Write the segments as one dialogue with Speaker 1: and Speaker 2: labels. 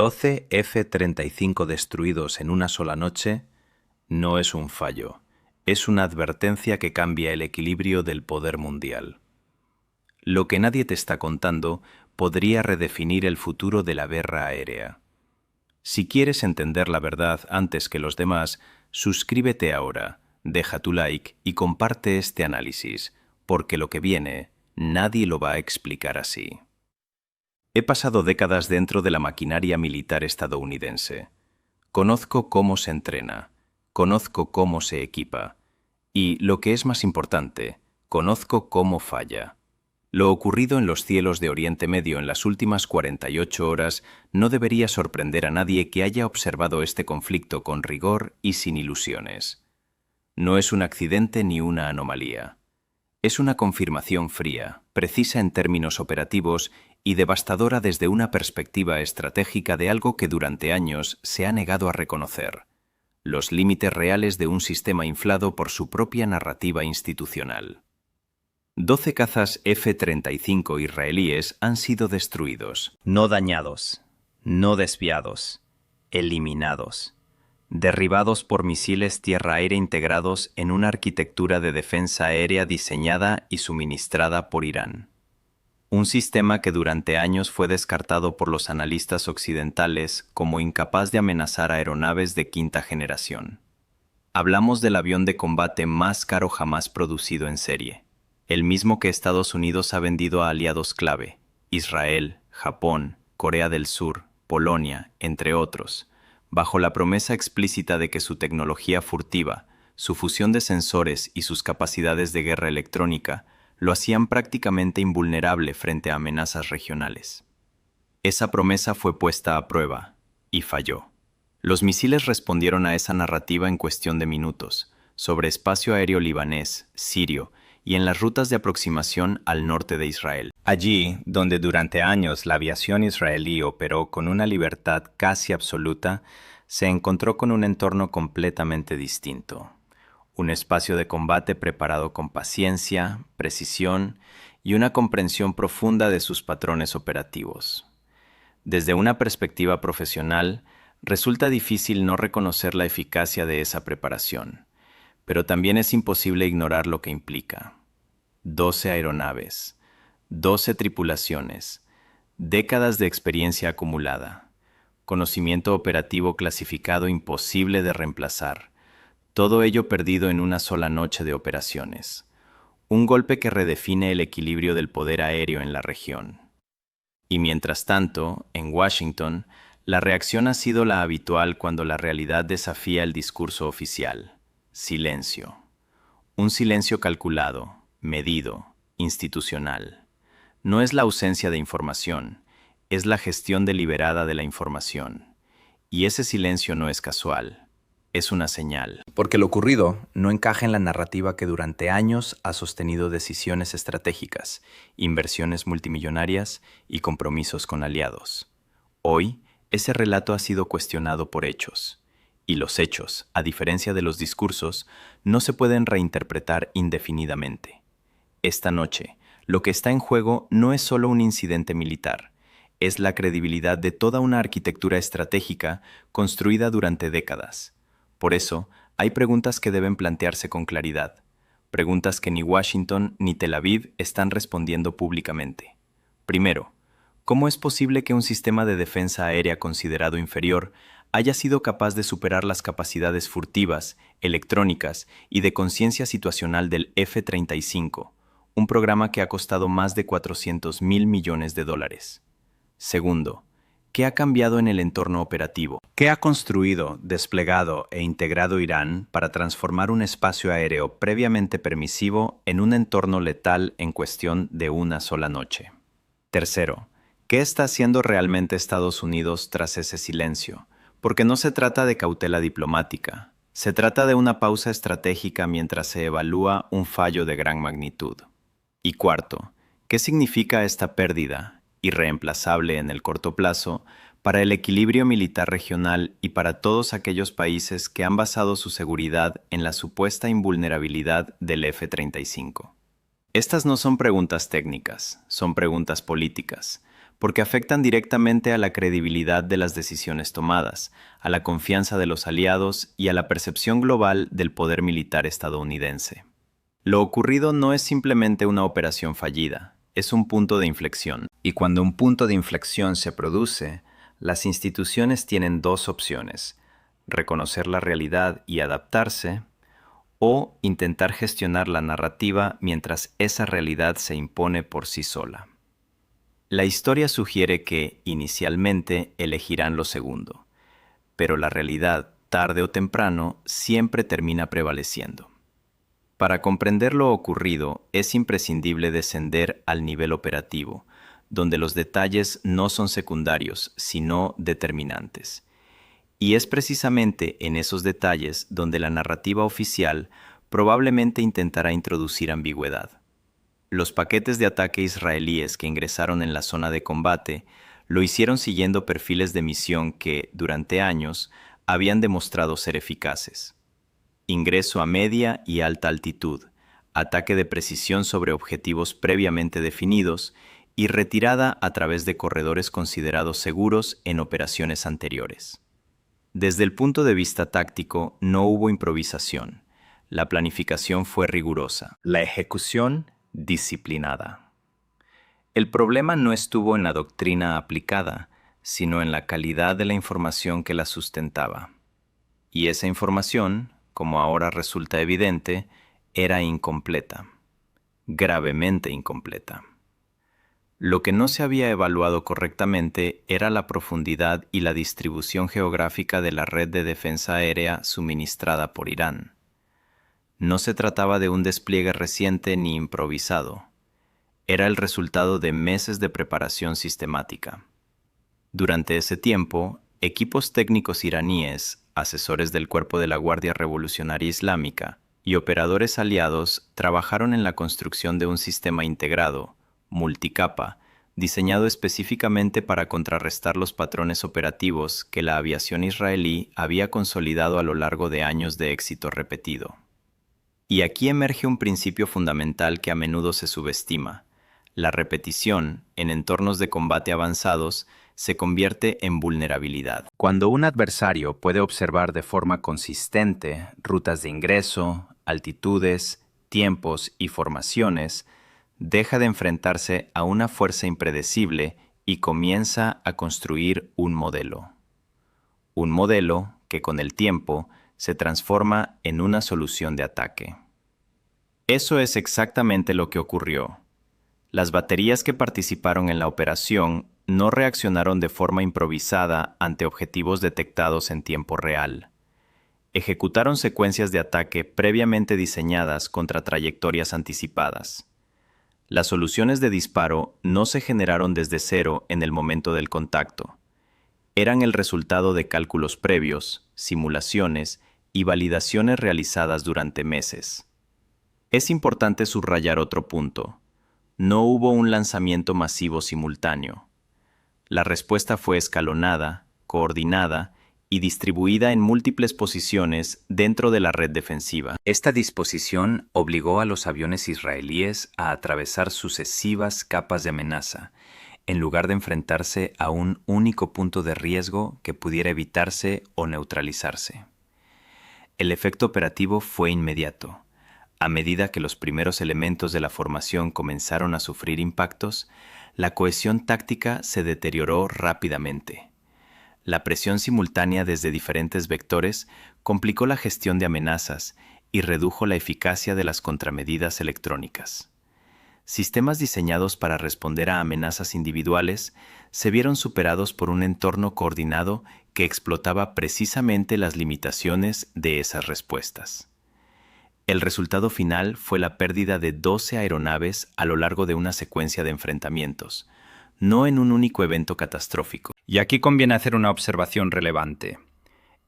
Speaker 1: 12 F-35 destruidos en una sola noche no es un fallo, es una advertencia que cambia el equilibrio del poder mundial. Lo que nadie te está contando podría redefinir el futuro de la guerra aérea. Si quieres entender la verdad antes que los demás, suscríbete ahora, deja tu like y comparte este análisis, porque lo que viene, nadie lo va a explicar así. He pasado décadas dentro de la maquinaria militar estadounidense. Conozco cómo se entrena, conozco cómo se equipa y, lo que es más importante, conozco cómo falla. Lo ocurrido en los cielos de Oriente Medio en las últimas 48 horas no debería sorprender a nadie que haya observado este conflicto con rigor y sin ilusiones. No es un accidente ni una anomalía. Es una confirmación fría, precisa en términos operativos y devastadora desde una perspectiva estratégica de algo que durante años se ha negado a reconocer: los límites reales de un sistema inflado por su propia narrativa institucional. 12 cazas F-35 israelíes han sido destruidos.
Speaker 2: No dañados, no desviados, eliminados. Derribados por misiles tierra-aire integrados en una arquitectura de defensa aérea diseñada y suministrada por Irán. Un sistema que durante años fue descartado por los analistas occidentales como incapaz de amenazar aeronaves de quinta generación. Hablamos del avión de combate más caro jamás producido en serie, el mismo que Estados Unidos ha vendido a aliados clave: Israel, Japón, Corea del Sur, Polonia, entre otros, bajo la promesa explícita de que su tecnología furtiva, su fusión de sensores y sus capacidades de guerra electrónica lo hacían prácticamente invulnerable frente a amenazas regionales. Esa promesa fue puesta a prueba y falló. Los misiles respondieron a esa narrativa en cuestión de minutos, sobre espacio aéreo libanés, sirio y en las rutas de aproximación al norte de Israel. Allí, donde durante años la aviación israelí operó con una libertad casi absoluta, se encontró con un entorno completamente distinto. Un espacio de combate preparado con paciencia, precisión y una comprensión profunda de sus patrones operativos. Desde una perspectiva profesional, resulta difícil no reconocer la eficacia de esa preparación, pero también es imposible ignorar lo que implica. 12 aeronaves, 12 tripulaciones, décadas de experiencia acumulada, conocimiento operativo clasificado imposible de reemplazar, todo ello perdido en una sola noche de operaciones. Un golpe que redefine el equilibrio del poder aéreo en la región. Y mientras tanto, en Washington, la reacción ha sido la habitual cuando la realidad desafía el discurso oficial: silencio. Un silencio calculado, medido, institucional. No es la ausencia de información, es la gestión deliberada de la información. Y ese silencio no es casual, es una señal. Porque lo ocurrido no encaja en la narrativa que durante años ha sostenido decisiones estratégicas, inversiones multimillonarias y compromisos con aliados. Hoy, ese relato ha sido cuestionado por hechos. Y los hechos, a diferencia de los discursos, no se pueden reinterpretar indefinidamente. Esta noche, lo que está en juego no es solo un incidente militar, es la credibilidad de toda una arquitectura estratégica construida durante décadas. Por eso, hay preguntas que deben plantearse con claridad, preguntas que ni Washington ni Tel Aviv están respondiendo públicamente. Primero, ¿cómo es posible que un sistema de defensa aérea considerado inferior haya sido capaz de superar las capacidades furtivas, electrónicas y de conciencia situacional del F-35, un programa que ha costado más de $400 mil millones? Segundo, ¿qué ha cambiado en el entorno operativo? ¿Qué ha construido, desplegado e integrado Irán para transformar un espacio aéreo previamente permisivo en un entorno letal en cuestión de una sola noche? Tercero, ¿qué está haciendo realmente Estados Unidos tras ese silencio? Porque no se trata de cautela diplomática, se trata de una pausa estratégica mientras se evalúa un fallo de gran magnitud. Y cuarto, ¿qué significa esta pérdida, irreemplazable en el corto plazo, para el equilibrio militar regional y para todos aquellos países que han basado su seguridad en la supuesta invulnerabilidad del F-35? Estas no son preguntas técnicas, son preguntas políticas,
Speaker 1: porque afectan directamente a la credibilidad de las decisiones tomadas, a la confianza de los aliados y a la percepción global del poder militar estadounidense. Lo ocurrido no es simplemente una operación fallida, es un punto de inflexión.
Speaker 2: Y cuando un punto de inflexión se produce, las instituciones tienen dos opciones: reconocer la realidad y adaptarse, o intentar gestionar la narrativa mientras esa realidad se impone por sí sola. La historia sugiere que, inicialmente, elegirán lo segundo, pero la realidad, tarde o temprano, siempre termina prevaleciendo. Para comprender lo ocurrido, es imprescindible descender al nivel operativo, donde los detalles no son secundarios, sino determinantes. Y es precisamente en esos detalles donde la narrativa oficial probablemente intentará introducir ambigüedad. Los paquetes de ataque israelíes que ingresaron en la zona de combate lo hicieron siguiendo perfiles de misión que, durante años, habían demostrado ser eficaces. Ingreso a media y alta altitud, ataque de precisión sobre objetivos previamente definidos y retirada a través de corredores considerados seguros en operaciones anteriores. Desde el punto de vista táctico, no hubo improvisación. La planificación fue rigurosa. La ejecución, disciplinada. El problema no estuvo en la doctrina aplicada, sino en la calidad de la información que la sustentaba. Y esa información, como ahora resulta evidente, era incompleta, gravemente incompleta. Lo que no se había evaluado correctamente era la profundidad y la distribución geográfica de la red de defensa aérea suministrada por Irán. No se trataba de un despliegue reciente ni improvisado. Era el resultado de meses de preparación sistemática. Durante ese tiempo, equipos técnicos iraníes, asesores del Cuerpo de la Guardia Revolucionaria Islámica y operadores aliados trabajaron en la construcción de un sistema integrado, multicapa, diseñado específicamente para contrarrestar los patrones operativos que la aviación israelí había consolidado a lo largo de años de éxito repetido. Y aquí emerge un principio fundamental que a menudo se subestima. La repetición, en entornos de combate avanzados, se convierte en vulnerabilidad. Cuando un adversario puede observar de forma consistente rutas de ingreso, altitudes, tiempos y formaciones, deja de enfrentarse a una fuerza impredecible y comienza a construir un modelo. Un modelo que con el tiempo se transforma en una solución de ataque. Eso es exactamente lo que ocurrió. Las baterías que participaron en la operación no reaccionaron de forma improvisada ante objetivos detectados en tiempo real. Ejecutaron secuencias de ataque previamente diseñadas contra trayectorias anticipadas. Las soluciones de disparo no se generaron desde cero en el momento del contacto. Eran el resultado de cálculos previos, simulaciones y validaciones realizadas durante meses. Es importante subrayar otro punto. No hubo un lanzamiento masivo simultáneo. La respuesta fue escalonada, coordinada y distribuida en múltiples posiciones dentro de la red defensiva. Esta disposición obligó a los aviones israelíes a atravesar sucesivas capas de amenaza, en lugar de enfrentarse a un único punto de riesgo que pudiera evitarse o neutralizarse. El efecto operativo fue inmediato. A medida que los primeros elementos de la formación comenzaron a sufrir impactos, la cohesión táctica se deterioró rápidamente. La presión simultánea desde diferentes vectores complicó la gestión de amenazas y redujo la eficacia de las contramedidas electrónicas. Sistemas diseñados para responder a amenazas individuales se vieron superados por un entorno coordinado que explotaba precisamente las limitaciones de esas respuestas. El resultado final fue la pérdida de 12 aeronaves a lo largo de una secuencia de enfrentamientos, no en un único evento catastrófico. Y aquí conviene hacer una observación relevante.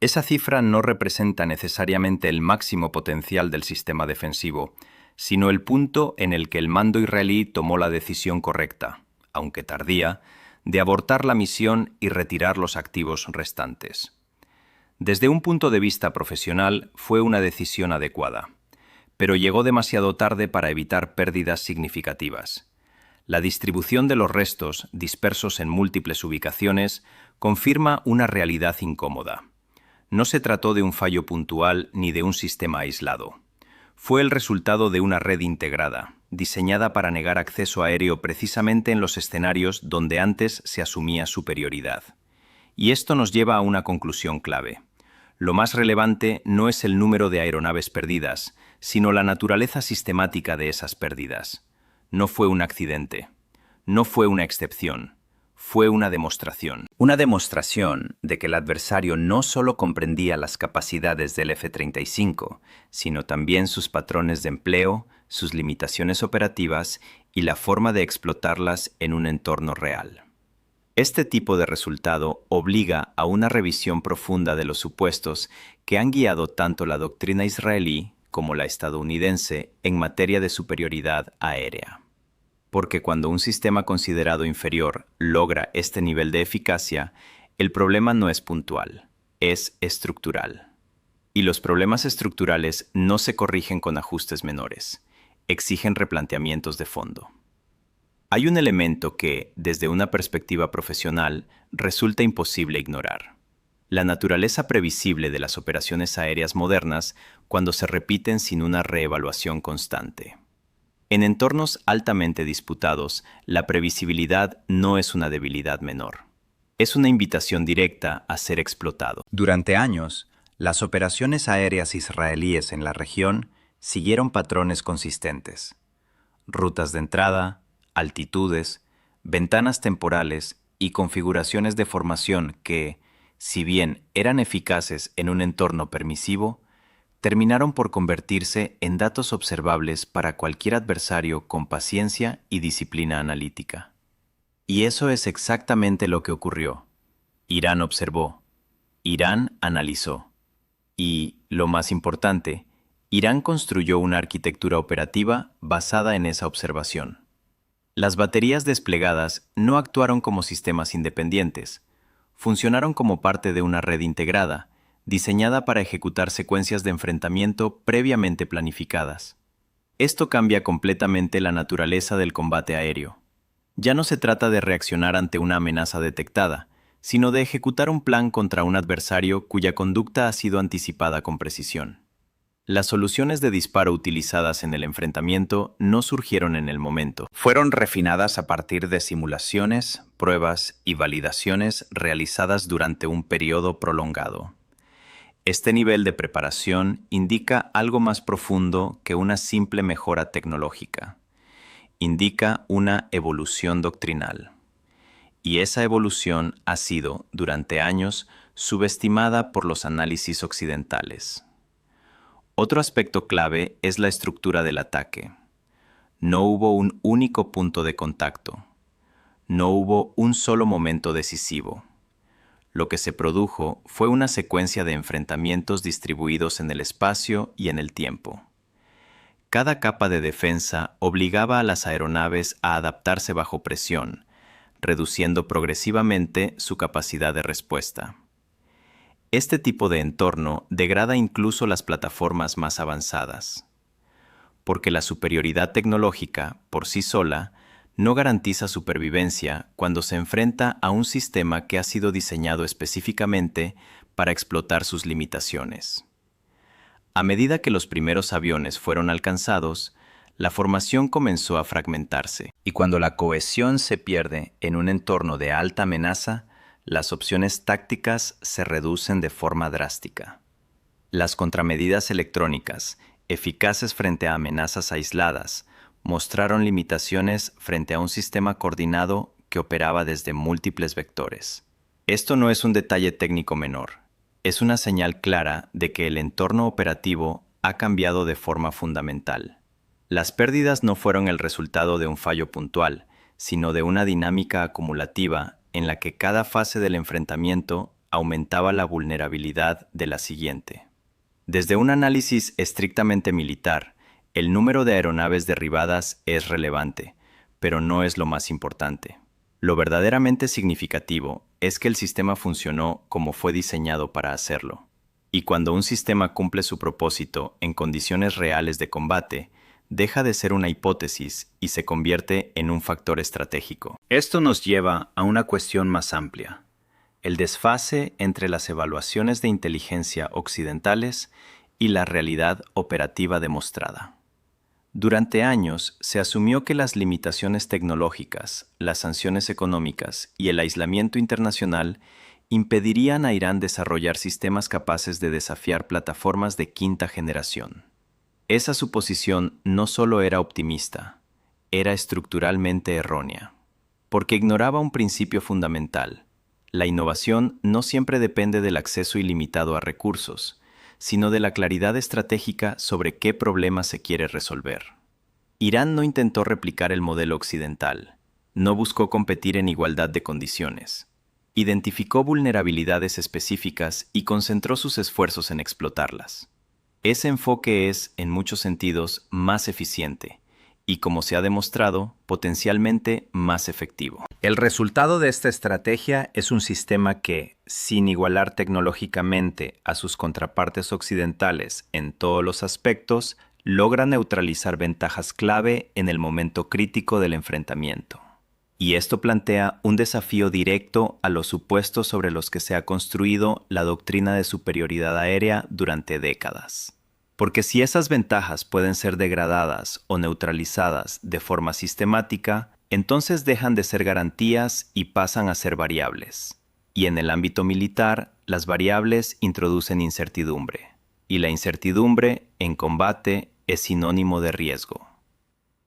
Speaker 2: Esa cifra no representa necesariamente el máximo potencial del sistema defensivo, sino el punto en el que el mando israelí tomó la decisión correcta, aunque tardía, de abortar la misión y retirar los activos restantes. Desde un punto de vista profesional, fue una decisión adecuada, pero llegó demasiado tarde para evitar pérdidas significativas.
Speaker 1: La distribución de los restos, dispersos en múltiples ubicaciones, confirma una realidad incómoda. No se trató de un fallo puntual ni de un sistema aislado. Fue el resultado de una red integrada, diseñada para negar acceso aéreo precisamente en los escenarios donde antes se asumía superioridad. Y esto nos lleva a una conclusión clave. Lo más relevante no es el número de aeronaves perdidas, sino la naturaleza sistemática de esas pérdidas. No fue un accidente. No fue una excepción. Fue una demostración.
Speaker 2: Una demostración de que el adversario no solo comprendía las capacidades del F-35, sino también sus patrones de empleo, sus limitaciones operativas y la forma de explotarlas en un entorno real. Este tipo de resultado obliga a una revisión profunda de los supuestos que han guiado tanto la doctrina israelí como la estadounidense en materia de superioridad aérea. Porque cuando un sistema considerado inferior logra este nivel de eficacia, el problema no es puntual, es estructural. Y los problemas estructurales no se corrigen con ajustes menores, exigen replanteamientos de fondo. Hay un elemento que, desde una perspectiva profesional, resulta imposible ignorar: la naturaleza previsible de las operaciones aéreas modernas cuando se repiten sin una reevaluación constante. En entornos altamente disputados, la previsibilidad no es una debilidad menor. Es una invitación directa a ser explotado. Durante años, las operaciones aéreas israelíes en la región siguieron patrones consistentes: rutas de entrada, altitudes, ventanas temporales y configuraciones de formación que, si bien eran eficaces en un entorno permisivo, terminaron por convertirse en datos observables para cualquier adversario con paciencia y disciplina analítica. Y eso es exactamente lo que ocurrió. Irán observó, Irán analizó, y, lo más importante, Irán construyó una arquitectura operativa basada en esa observación. Las baterías desplegadas no actuaron como sistemas independientes, funcionaron como parte de una red integrada, diseñada para ejecutar secuencias de enfrentamiento previamente planificadas. Esto cambia completamente la naturaleza del combate aéreo. Ya no se trata de reaccionar ante una amenaza detectada, sino de ejecutar un plan contra un adversario cuya conducta ha sido anticipada con precisión. Las soluciones de disparo utilizadas en el enfrentamiento no surgieron en el momento. Fueron refinadas a partir de simulaciones, pruebas y validaciones realizadas durante un periodo prolongado. Este nivel de preparación indica algo más profundo que una simple mejora tecnológica. Indica una evolución doctrinal. Y esa evolución ha sido, durante años, subestimada por los análisis occidentales. Otro aspecto clave es la estructura del ataque. No hubo un único punto de contacto. No hubo un solo momento decisivo. Lo que se produjo fue una secuencia de enfrentamientos distribuidos en el espacio y en el tiempo. Cada capa de defensa obligaba a las aeronaves a adaptarse bajo presión, reduciendo progresivamente su capacidad de respuesta. Este tipo de entorno degrada incluso las plataformas más avanzadas, porque la superioridad tecnológica, por sí sola, no garantiza supervivencia cuando se enfrenta a un sistema que ha sido diseñado específicamente para explotar sus limitaciones. A medida que los primeros aviones fueron alcanzados, la formación comenzó a fragmentarse, y cuando la cohesión se pierde en un entorno de alta amenaza, las opciones tácticas se reducen de forma drástica. Las contramedidas electrónicas, eficaces frente a amenazas aisladas, mostraron limitaciones frente a un sistema coordinado que operaba desde múltiples vectores. Esto no es un detalle técnico menor, es una señal clara de que el entorno operativo ha cambiado de forma fundamental. Las pérdidas no fueron el resultado de un fallo puntual, sino de una dinámica acumulativa en la que cada fase del enfrentamiento aumentaba la vulnerabilidad de la siguiente. Desde un análisis estrictamente militar, el número de aeronaves derribadas es relevante, pero no es lo más importante. Lo verdaderamente significativo es que el sistema funcionó como fue diseñado para hacerlo. Y cuando un sistema cumple su propósito en condiciones reales de combate,
Speaker 1: deja de ser una hipótesis y se convierte en un factor estratégico.
Speaker 2: Esto nos lleva a una cuestión más amplia: el desfase entre las evaluaciones de inteligencia occidentales y la realidad operativa demostrada. Durante años se asumió que las limitaciones tecnológicas, las sanciones económicas y el aislamiento internacional impedirían a Irán desarrollar sistemas capaces de desafiar plataformas de quinta generación. Esa suposición no solo era optimista, era estructuralmente errónea, porque ignoraba un principio fundamental. La innovación no siempre depende del acceso ilimitado a recursos, sino de la claridad estratégica sobre qué problema se quiere resolver. Irán no intentó replicar el modelo occidental, no buscó competir en igualdad de condiciones. Identificó vulnerabilidades específicas y concentró sus esfuerzos en explotarlas. Ese enfoque es, en muchos sentidos, más eficiente y, como se ha demostrado, potencialmente más efectivo.
Speaker 1: El resultado de esta estrategia es un sistema que, sin igualar tecnológicamente a sus contrapartes occidentales en todos los aspectos, logra neutralizar ventajas clave en el momento crítico del enfrentamiento. Y esto plantea un desafío directo a los supuestos sobre los que se ha construido la doctrina de superioridad aérea durante décadas. Porque si esas ventajas pueden ser degradadas o neutralizadas de forma sistemática, entonces dejan de ser garantías y pasan a ser variables. Y en el ámbito militar, las variables introducen incertidumbre. Y la incertidumbre, en combate, es sinónimo de riesgo.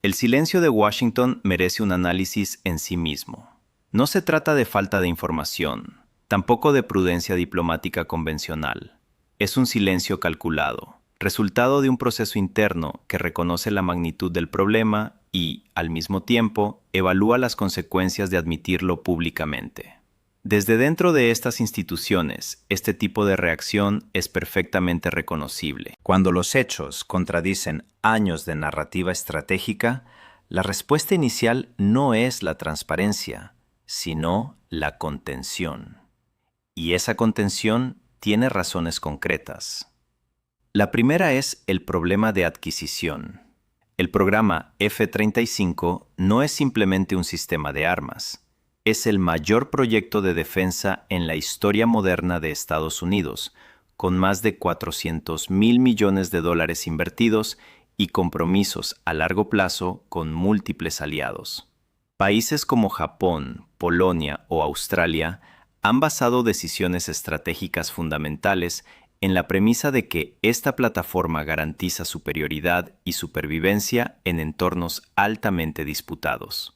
Speaker 1: El silencio de Washington merece un análisis en sí mismo. No se trata de falta de información, tampoco de prudencia diplomática convencional. Es un silencio calculado, resultado de un proceso interno que reconoce la magnitud del problema y, al mismo tiempo, evalúa las consecuencias de admitirlo públicamente. Desde dentro de estas instituciones, este tipo de reacción es perfectamente reconocible. Cuando los hechos contradicen años de narrativa estratégica, la respuesta inicial no es la transparencia, sino la contención. Y esa contención tiene razones concretas. La primera es el problema de adquisición. El programa F-35 no es simplemente un sistema de armas. Es el mayor proyecto de defensa en la historia moderna de Estados Unidos, con más de $400,000 millones invertidos y compromisos a largo plazo con múltiples aliados. Países como Japón, Polonia o Australia han basado decisiones estratégicas fundamentales en la premisa de que esta plataforma garantiza superioridad y supervivencia en entornos altamente disputados.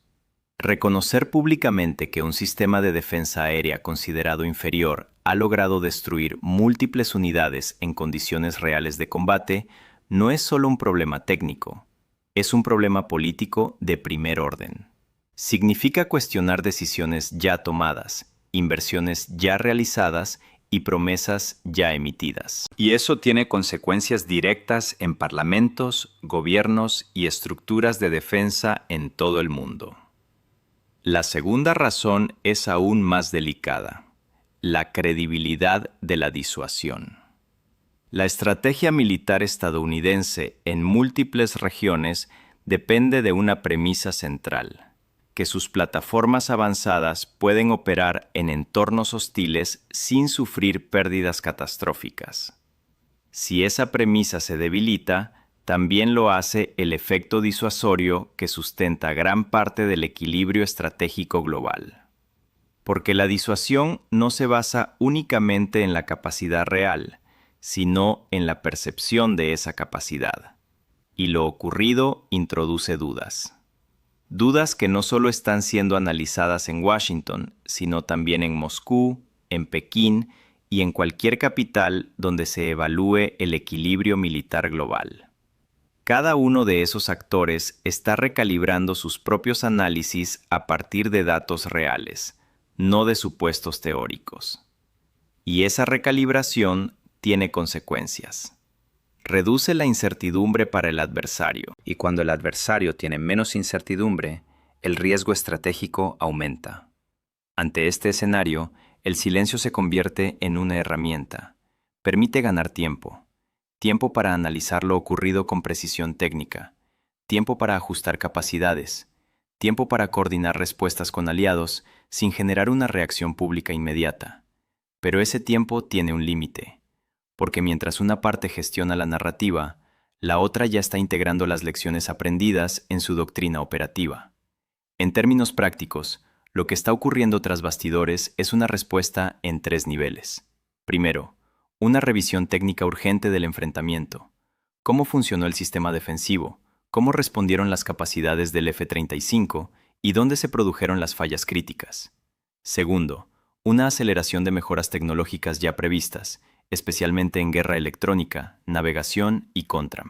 Speaker 1: Reconocer públicamente que un sistema de defensa aérea considerado inferior ha logrado destruir múltiples unidades en condiciones reales de combate no es solo un problema técnico, es un problema político de primer orden. Significa cuestionar decisiones ya tomadas, inversiones ya realizadas y promesas ya emitidas. Y eso tiene consecuencias directas en parlamentos, gobiernos y estructuras de defensa en todo el mundo. La segunda razón es aún más delicada: la credibilidad de la disuasión. La estrategia militar estadounidense en múltiples regiones depende de una premisa central: que sus plataformas avanzadas pueden operar en entornos hostiles sin sufrir pérdidas catastróficas. Si esa premisa se debilita, también lo hace el efecto disuasorio que sustenta gran parte del equilibrio estratégico global. Porque la disuasión no se basa únicamente en la capacidad real, sino en la percepción de esa capacidad. Y lo ocurrido introduce dudas. Dudas que no solo están siendo analizadas en Washington, sino también en Moscú, en Pekín y en cualquier capital donde se evalúe el equilibrio militar global. Cada uno de esos actores está recalibrando sus propios análisis a partir de datos reales, no de supuestos teóricos. Y esa recalibración tiene consecuencias. Reduce la incertidumbre para el adversario, y cuando el adversario tiene menos incertidumbre, el riesgo estratégico aumenta. Ante este escenario, el silencio se convierte en una herramienta. Permite ganar tiempo para analizar lo ocurrido con precisión técnica, tiempo para ajustar capacidades, tiempo para coordinar respuestas con aliados sin generar una reacción pública inmediata. Pero ese tiempo tiene un límite, porque mientras una parte gestiona la narrativa, la otra ya está integrando las lecciones aprendidas en su doctrina operativa. En términos prácticos, lo que está ocurriendo tras bastidores es una respuesta en 3 niveles. Primero, una revisión técnica urgente del enfrentamiento. ¿Cómo funcionó el sistema defensivo? ¿Cómo respondieron las capacidades del F-35 y dónde se produjeron las fallas críticas? Segundo, una aceleración de mejoras tecnológicas ya previstas, especialmente en guerra electrónica, navegación y contra.